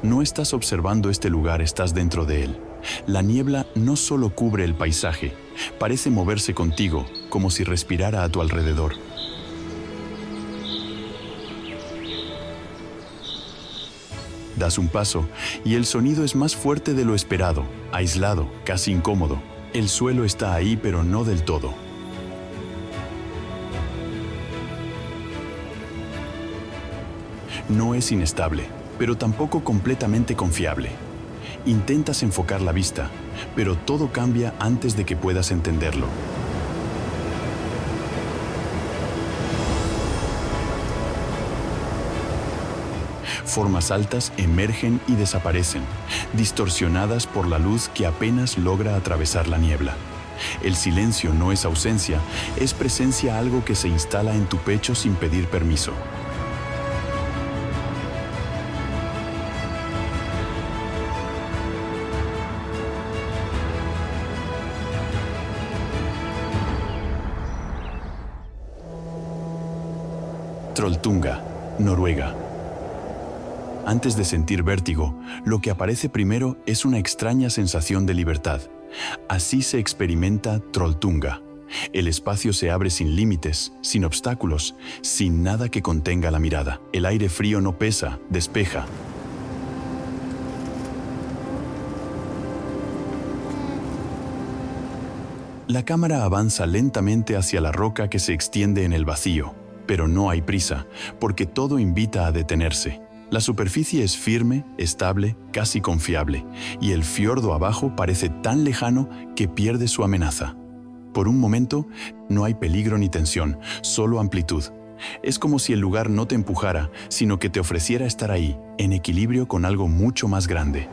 No estás observando este lugar, estás dentro de él. La niebla no solo cubre el paisaje, parece moverse contigo, como si respirara a tu alrededor. Das un paso y el sonido es más fuerte de lo esperado, aislado, casi incómodo. El suelo está ahí, pero no del todo. No es inestable, pero tampoco completamente confiable. Intentas enfocar la vista, pero todo cambia antes de que puedas entenderlo. Formas altas emergen y desaparecen, distorsionadas por la luz que apenas logra atravesar la niebla. El silencio no es ausencia, es presencia, algo que se instala en tu pecho sin pedir permiso. Trolltunga, Noruega. Antes de sentir vértigo, lo que aparece primero es una extraña sensación de libertad. Así se experimenta Trolltunga. El espacio se abre sin límites, sin obstáculos, sin nada que contenga la mirada. El aire frío no pesa, despeja. La cámara avanza lentamente hacia la roca que se extiende en el vacío, pero no hay prisa, porque todo invita a detenerse. La superficie es firme, estable, casi confiable, y el fiordo abajo parece tan lejano que pierde su amenaza. Por un momento, no hay peligro ni tensión, solo amplitud. Es como si el lugar no te empujara, sino que te ofreciera estar ahí, en equilibrio con algo mucho más grande.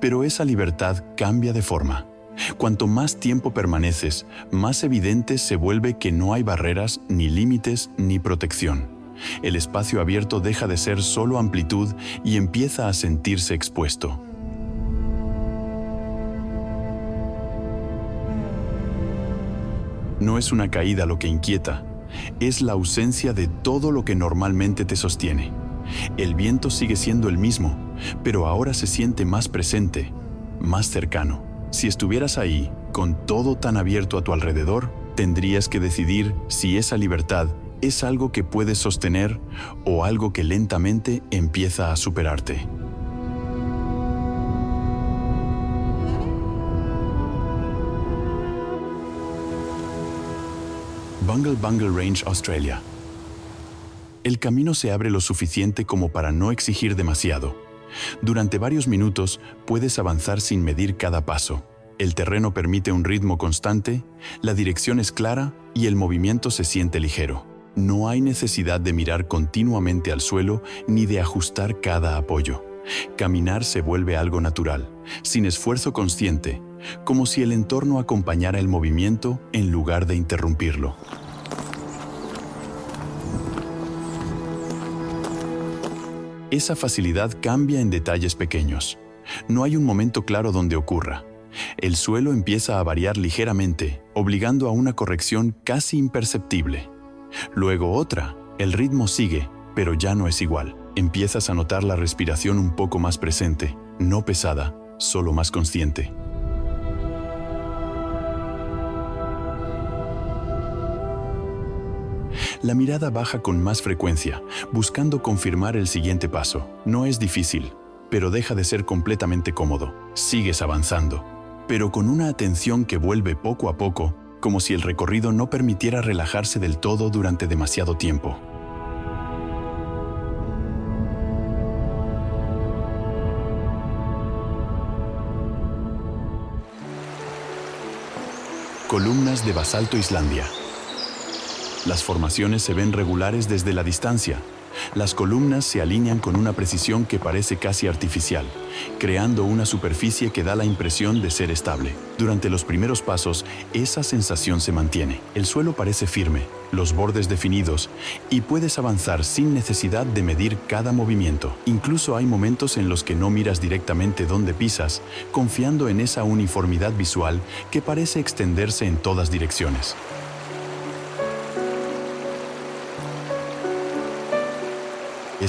Pero esa libertad cambia de forma. Cuanto más tiempo permaneces, más evidente se vuelve que no hay barreras, ni límites, ni protección. El espacio abierto deja de ser solo amplitud y empieza a sentirse expuesto. No es una caída lo que inquieta, es la ausencia de todo lo que normalmente te sostiene. El viento sigue siendo el mismo, pero ahora se siente más presente, más cercano. Si estuvieras ahí, con todo tan abierto a tu alrededor, tendrías que decidir si esa libertad es algo que puedes sostener o algo que lentamente empieza a superarte. Bungle Bungle Range, Australia. El camino se abre lo suficiente como para no exigir demasiado. Durante varios minutos puedes avanzar sin medir cada paso. El terreno permite un ritmo constante, la dirección es clara y el movimiento se siente ligero. No hay necesidad de mirar continuamente al suelo ni de ajustar cada apoyo. Caminar se vuelve algo natural, sin esfuerzo consciente, como si el entorno acompañara el movimiento en lugar de interrumpirlo. Esa facilidad cambia en detalles pequeños. No hay un momento claro donde ocurra. El suelo empieza a variar ligeramente, obligando a una corrección casi imperceptible. Luego otra, el ritmo sigue, pero ya no es igual. Empiezas a notar la respiración un poco más presente, no pesada, solo más consciente. La mirada baja con más frecuencia, buscando confirmar el siguiente paso. No es difícil, pero deja de ser completamente cómodo. Sigues avanzando, pero con una atención que vuelve poco a poco, como si el recorrido no permitiera relajarse del todo durante demasiado tiempo. Columnas de basalto, Islandia. Las formaciones se ven regulares desde la distancia. Las columnas se alinean con una precisión que parece casi artificial, creando una superficie que da la impresión de ser estable. Durante los primeros pasos, esa sensación se mantiene. El suelo parece firme, los bordes definidos, y puedes avanzar sin necesidad de medir cada movimiento. Incluso hay momentos en los que no miras directamente dónde pisas, confiando en esa uniformidad visual que parece extenderse en todas direcciones.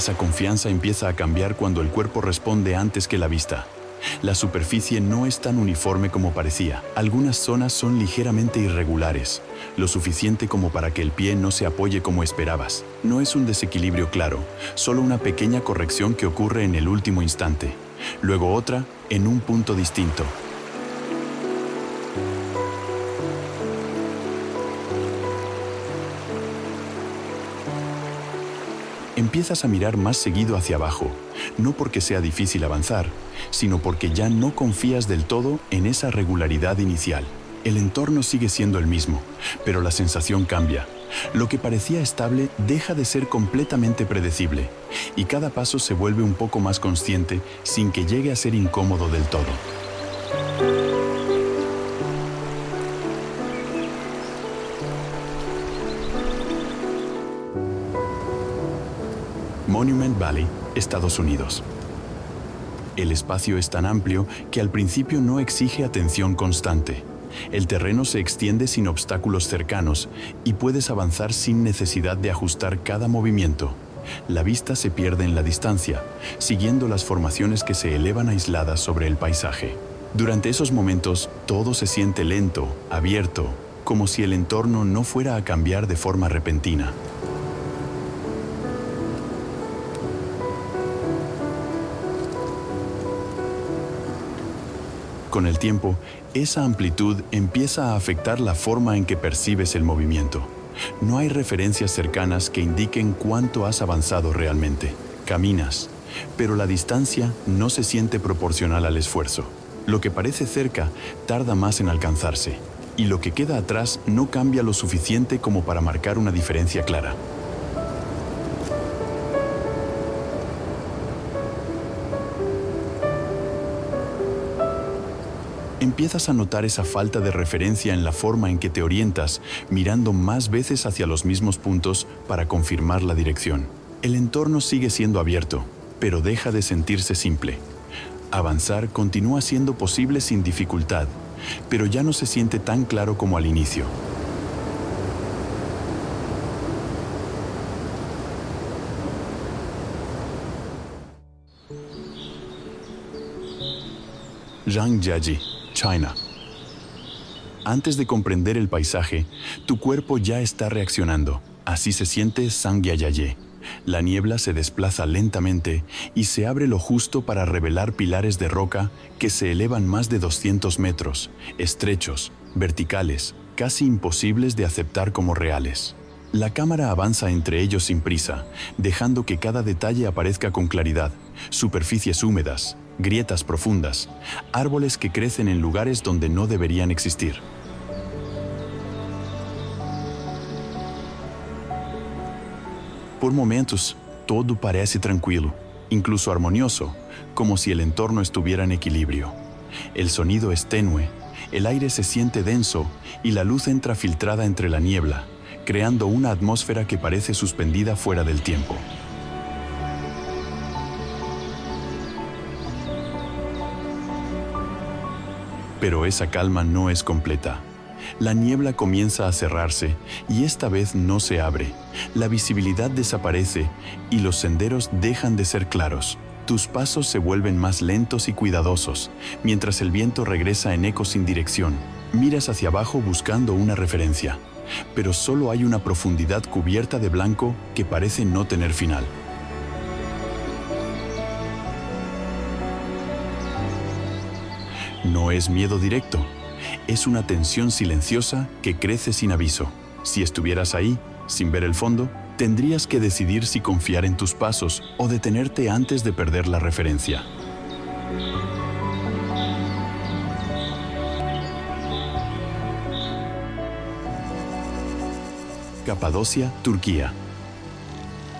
Esa confianza empieza a cambiar cuando el cuerpo responde antes que la vista. La superficie no es tan uniforme como parecía. Algunas zonas son ligeramente irregulares, lo suficiente como para que el pie no se apoye como esperabas. No es un desequilibrio claro, solo una pequeña corrección que ocurre en el último instante. Luego otra, en un punto distinto. Empiezas a mirar más seguido hacia abajo, no porque sea difícil avanzar, sino porque ya no confías del todo en esa regularidad inicial. El entorno sigue siendo el mismo, pero la sensación cambia. Lo que parecía estable deja de ser completamente predecible, y cada paso se vuelve un poco más consciente sin que llegue a ser incómodo del todo. Monument Valley, Estados Unidos. El espacio es tan amplio que al principio no exige atención constante. El terreno se extiende sin obstáculos cercanos y puedes avanzar sin necesidad de ajustar cada movimiento. La vista se pierde en la distancia, siguiendo las formaciones que se elevan aisladas sobre el paisaje. Durante esos momentos, todo se siente lento, abierto, como si el entorno no fuera a cambiar de forma repentina. Con el tiempo, esa amplitud empieza a afectar la forma en que percibes el movimiento. No hay referencias cercanas que indiquen cuánto has avanzado realmente. Caminas, pero la distancia no se siente proporcional al esfuerzo. Lo que parece cerca tarda más en alcanzarse, y lo que queda atrás no cambia lo suficiente como para marcar una diferencia clara. Empiezas a notar esa falta de referencia en la forma en que te orientas, mirando más veces hacia los mismos puntos para confirmar la dirección. El entorno sigue siendo abierto, pero deja de sentirse simple. Avanzar continúa siendo posible sin dificultad, pero ya no se siente tan claro como al inicio. Zhangjiajie, China. Antes de comprender el paisaje, tu cuerpo ya está reaccionando. Así se siente Zhangjiajie. La niebla se desplaza lentamente y se abre lo justo para revelar pilares de roca que se elevan más de 200 metros, estrechos, verticales, casi imposibles de aceptar como reales. La cámara avanza entre ellos sin prisa, dejando que cada detalle aparezca con claridad. Superficies húmedas, grietas profundas, árboles que crecen en lugares donde no deberían existir. Por momentos, todo parece tranquilo, incluso armonioso, como si el entorno estuviera en equilibrio. El sonido es tenue, el aire se siente denso y la luz entra filtrada entre la niebla, creando una atmósfera que parece suspendida fuera del tiempo. Pero esa calma no es completa. La niebla comienza a cerrarse y esta vez no se abre. La visibilidad desaparece y los senderos dejan de ser claros. Tus pasos se vuelven más lentos y cuidadosos, mientras el viento regresa en eco sin dirección. Miras hacia abajo buscando una referencia, pero solo hay una profundidad cubierta de blanco que parece no tener final. No es miedo directo, es una tensión silenciosa que crece sin aviso. Si estuvieras ahí, sin ver el fondo, tendrías que decidir si confiar en tus pasos o detenerte antes de perder la referencia. Capadocia, Turquía.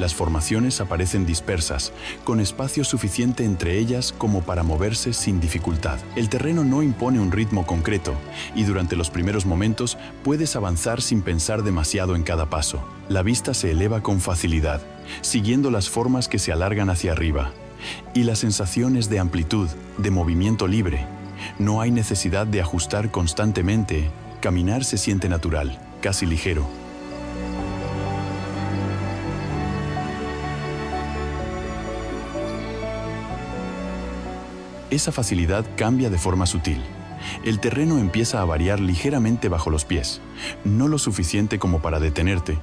Las formaciones aparecen dispersas, con espacio suficiente entre ellas como para moverse sin dificultad. El terreno no impone un ritmo concreto, y durante los primeros momentos puedes avanzar sin pensar demasiado en cada paso. La vista se eleva con facilidad, siguiendo las formas que se alargan hacia arriba. Y la sensación es de amplitud, de movimiento libre. No hay necesidad de ajustar constantemente. Caminar se siente natural, casi ligero. Esa facilidad cambia de forma sutil. El terreno empieza a variar ligeramente bajo los pies, no lo suficiente como para detenerte,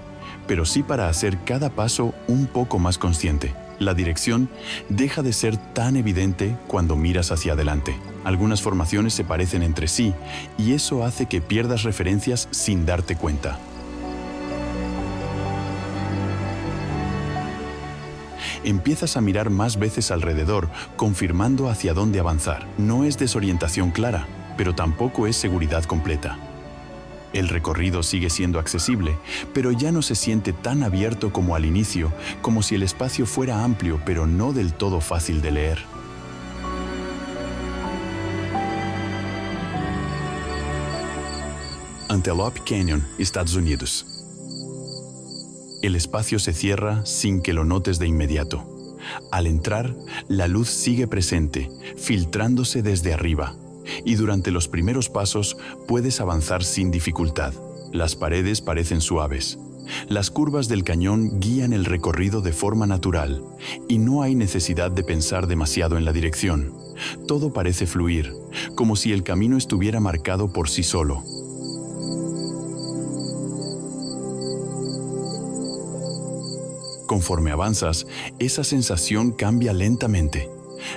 pero sí para hacer cada paso un poco más consciente. La dirección deja de ser tan evidente cuando miras hacia adelante. Algunas formaciones se parecen entre sí y eso hace que pierdas referencias sin darte cuenta. Empiezas a mirar más veces alrededor, confirmando hacia dónde avanzar. No es desorientación clara, pero tampoco es seguridad completa. El recorrido sigue siendo accesible, pero ya no se siente tan abierto como al inicio, como si el espacio fuera amplio, pero no del todo fácil de leer. Antelope Canyon, Estados Unidos. El espacio se cierra sin que lo notes de inmediato. Al entrar, la luz sigue presente, filtrándose desde arriba, y durante los primeros pasos puedes avanzar sin dificultad. Las paredes parecen suaves. Las curvas del cañón guían el recorrido de forma natural, y no hay necesidad de pensar demasiado en la dirección. Todo parece fluir, como si el camino estuviera marcado por sí solo. Conforme avanzas, esa sensación cambia lentamente.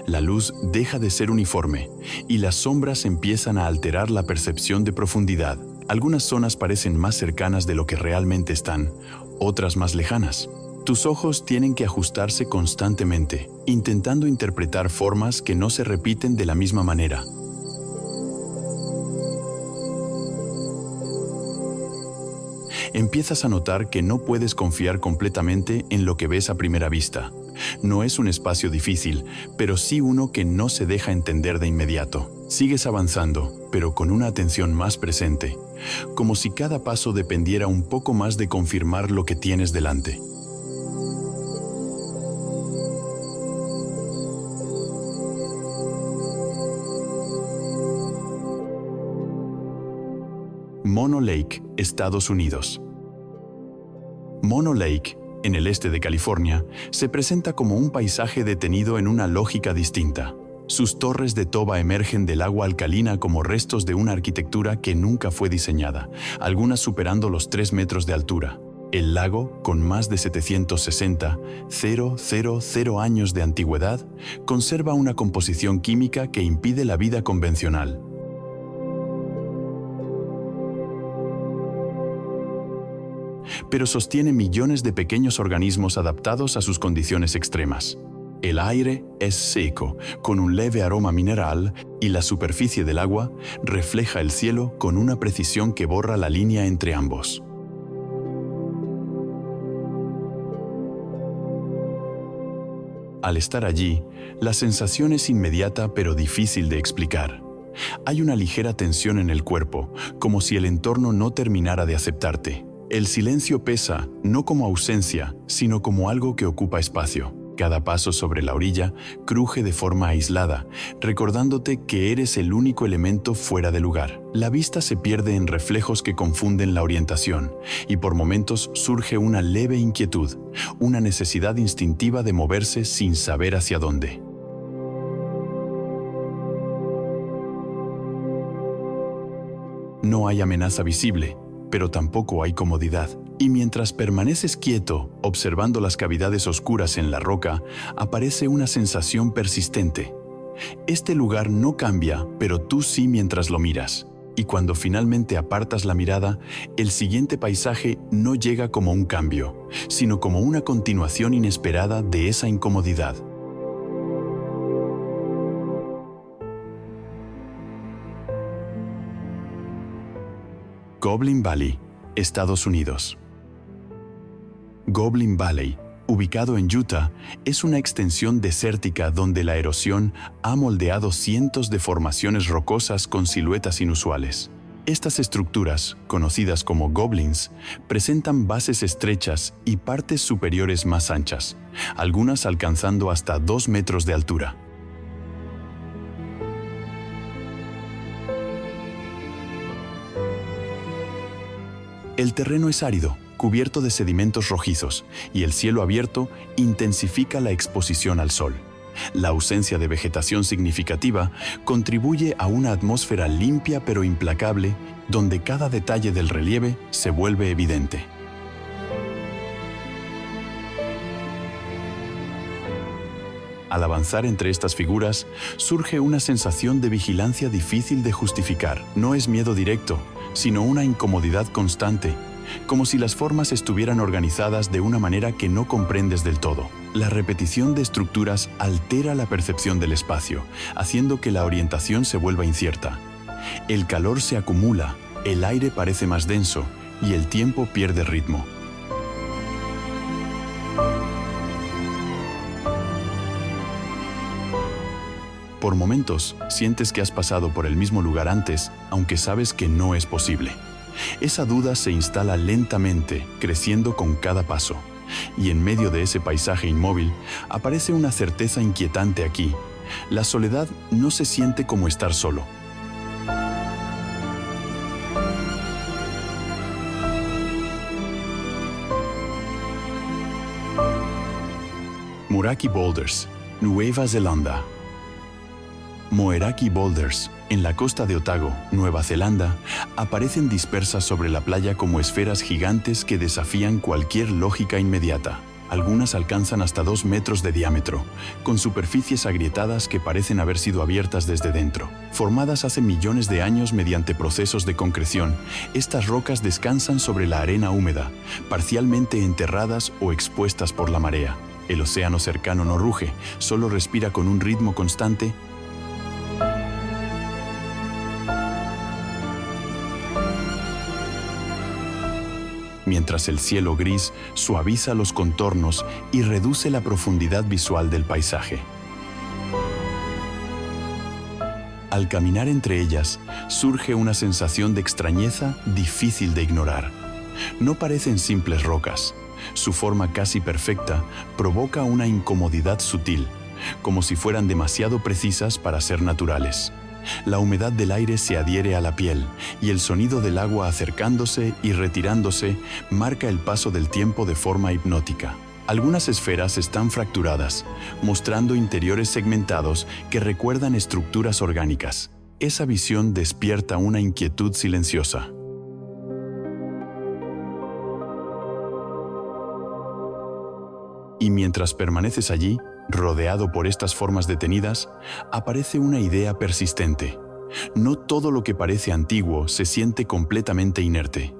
La luz deja de ser uniforme y las sombras empiezan a alterar la percepción de profundidad. Algunas zonas parecen más cercanas de lo que realmente están, otras más lejanas. Tus ojos tienen que ajustarse constantemente, intentando interpretar formas que no se repiten de la misma manera. Empiezas a notar que no puedes confiar completamente en lo que ves a primera vista. No es un espacio difícil, pero sí uno que no se deja entender de inmediato. Sigues avanzando, pero con una atención más presente, como si cada paso dependiera un poco más de confirmar lo que tienes delante. Mono Lake, Estados Unidos. Mono Lake, en el este de California, se presenta como un paisaje detenido en una lógica distinta. Sus torres de toba emergen del agua alcalina como restos de una arquitectura que nunca fue diseñada, algunas superando los 3 metros de altura. El lago, con más de 760,000 años de antigüedad, conserva una composición química que impide la vida convencional. Pero sostiene millones de pequeños organismos adaptados a sus condiciones extremas. El aire es seco, con un leve aroma mineral, y la superficie del agua refleja el cielo con una precisión que borra la línea entre ambos. Al estar allí, la sensación es inmediata pero difícil de explicar. Hay una ligera tensión en el cuerpo, como si el entorno no terminara de aceptarte. El silencio pesa, no como ausencia, sino como algo que ocupa espacio. Cada paso sobre la orilla cruje de forma aislada, recordándote que eres el único elemento fuera de lugar. La vista se pierde en reflejos que confunden la orientación, y por momentos surge una leve inquietud, una necesidad instintiva de moverse sin saber hacia dónde. No hay amenaza visible, pero tampoco hay comodidad. Y mientras permaneces quieto, observando las cavidades oscuras en la roca, aparece una sensación persistente. Este lugar no cambia, pero tú sí mientras lo miras. Y cuando finalmente apartas la mirada, el siguiente paisaje no llega como un cambio, sino como una continuación inesperada de esa incomodidad. Goblin Valley, Estados Unidos. Goblin Valley, ubicado en Utah, es una extensión desértica donde la erosión ha moldeado cientos de formaciones rocosas con siluetas inusuales. Estas estructuras, conocidas como goblins, presentan bases estrechas y partes superiores más anchas, algunas alcanzando hasta 2 metros de altura. El terreno es árido, cubierto de sedimentos rojizos, y el cielo abierto intensifica la exposición al sol. La ausencia de vegetación significativa contribuye a una atmósfera limpia pero implacable, donde cada detalle del relieve se vuelve evidente. Al avanzar entre estas figuras, surge una sensación de vigilancia difícil de justificar. No es miedo directo, sino una incomodidad constante, como si las formas estuvieran organizadas de una manera que no comprendes del todo. La repetición de estructuras altera la percepción del espacio, haciendo que la orientación se vuelva incierta. El calor se acumula, el aire parece más denso y el tiempo pierde ritmo. Por momentos, sientes que has pasado por el mismo lugar antes, aunque sabes que no es posible. Esa duda se instala lentamente, creciendo con cada paso. Y en medio de ese paisaje inmóvil, aparece una certeza inquietante aquí. La soledad no se siente como estar solo. Moeraki Boulders, Nueva Zelanda. Moeraki Boulders, en la costa de Otago, Nueva Zelanda, aparecen dispersas sobre la playa como esferas gigantes que desafían cualquier lógica inmediata. Algunas alcanzan hasta 2 metros de diámetro, con superficies agrietadas que parecen haber sido abiertas desde dentro. Formadas hace millones de años mediante procesos de concreción, estas rocas descansan sobre la arena húmeda, parcialmente enterradas o expuestas por la marea. El océano cercano no ruge, solo respira con un ritmo constante. Mientras el cielo gris suaviza los contornos y reduce la profundidad visual del paisaje. Al caminar entre ellas, surge una sensación de extrañeza difícil de ignorar. No parecen simples rocas. Su forma casi perfecta provoca una incomodidad sutil, como si fueran demasiado precisas para ser naturales. La humedad del aire se adhiere a la piel y el sonido del agua acercándose y retirándose marca el paso del tiempo de forma hipnótica. Algunas esferas están fracturadas, mostrando interiores segmentados que recuerdan estructuras orgánicas. Esa visión despierta una inquietud silenciosa. Y mientras permaneces allí, rodeado por estas formas detenidas, aparece una idea persistente. No todo lo que parece antiguo se siente completamente inerte.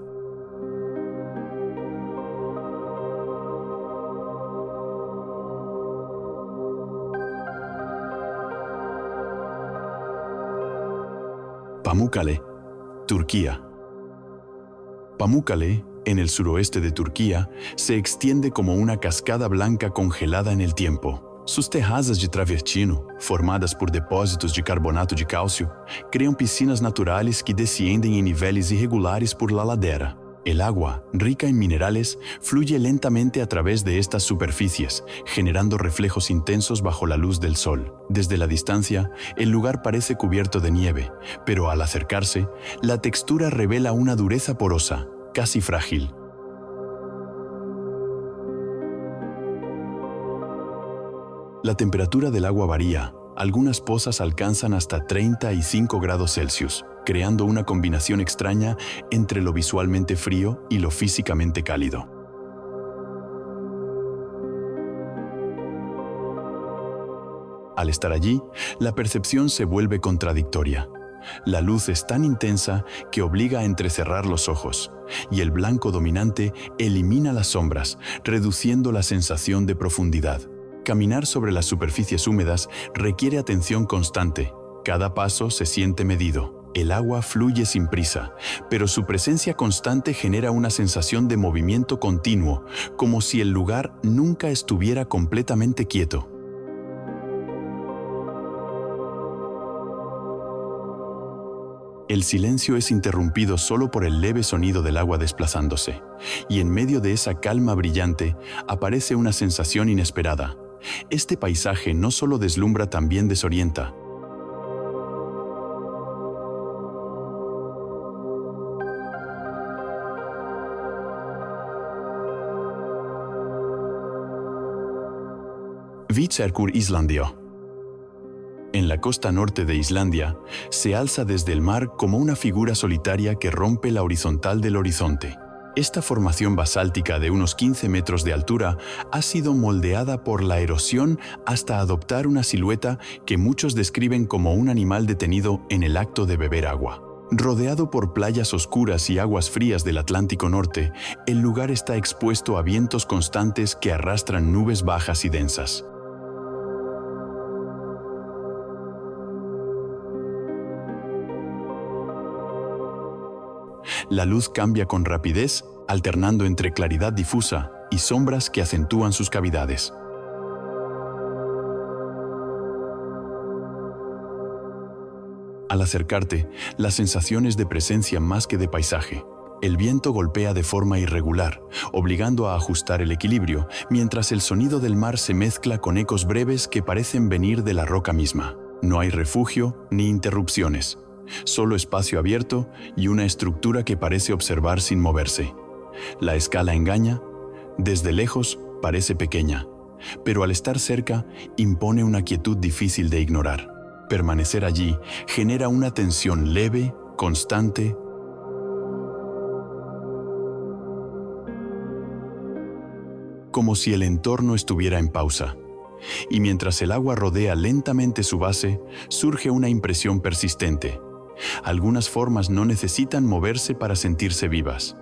Pamukkale, Turquía. Pamukkale, en el suroeste de Turquía, se extiende como una cascada blanca congelada en el tiempo. Sus terrazas de travertino, formadas por depósitos de carbonato de cálcio, criam piscinas naturales que descienden en niveles irregulares por la ladera. El agua, rica en minerales, fluye lentamente a través de estas superficies, generando reflejos intensos bajo la luz del sol. Desde la distancia, el lugar parece cubierto de nieve, pero al acercarse, la textura revela una dureza porosa, casi frágil. La temperatura del agua varía. Algunas pozas alcanzan hasta 35 grados Celsius, creando una combinación extraña entre lo visualmente frío y lo físicamente cálido. Al estar allí, la percepción se vuelve contradictoria. La luz es tan intensa que obliga a entrecerrar los ojos, y el blanco dominante elimina las sombras, reduciendo la sensación de profundidad. Caminar sobre las superficies húmedas requiere atención constante. Cada paso se siente medido. El agua fluye sin prisa, pero su presencia constante genera una sensación de movimiento continuo, como si el lugar nunca estuviera completamente quieto. El silencio es interrumpido solo por el leve sonido del agua desplazándose, y en medio de esa calma brillante aparece una sensación inesperada. Este paisaje no solo deslumbra, también desorienta. Vitserkur Islandio. En la costa norte de Islandia, se alza desde el mar como una figura solitaria que rompe la horizontal del horizonte. Esta formación basáltica de unos 15 metros de altura ha sido moldeada por la erosión hasta adoptar una silueta que muchos describen como un animal detenido en el acto de beber agua. Rodeado por playas oscuras y aguas frías del Atlántico Norte, el lugar está expuesto a vientos constantes que arrastran nubes bajas y densas. La luz cambia con rapidez, alternando entre claridad difusa y sombras que acentúan sus cavidades. Al acercarte, la sensación es de presencia más que de paisaje. El viento golpea de forma irregular, obligando a ajustar el equilibrio, mientras el sonido del mar se mezcla con ecos breves que parecen venir de la roca misma. No hay refugio ni interrupciones, solo espacio abierto y una estructura que parece observar sin moverse. La escala engaña, desde lejos parece pequeña, pero al estar cerca impone una quietud difícil de ignorar. Permanecer allí genera una tensión leve, constante, como si el entorno estuviera en pausa. Y mientras el agua rodea lentamente su base, surge una impresión persistente. Algunas formas no necesitan moverse para sentirse vivas.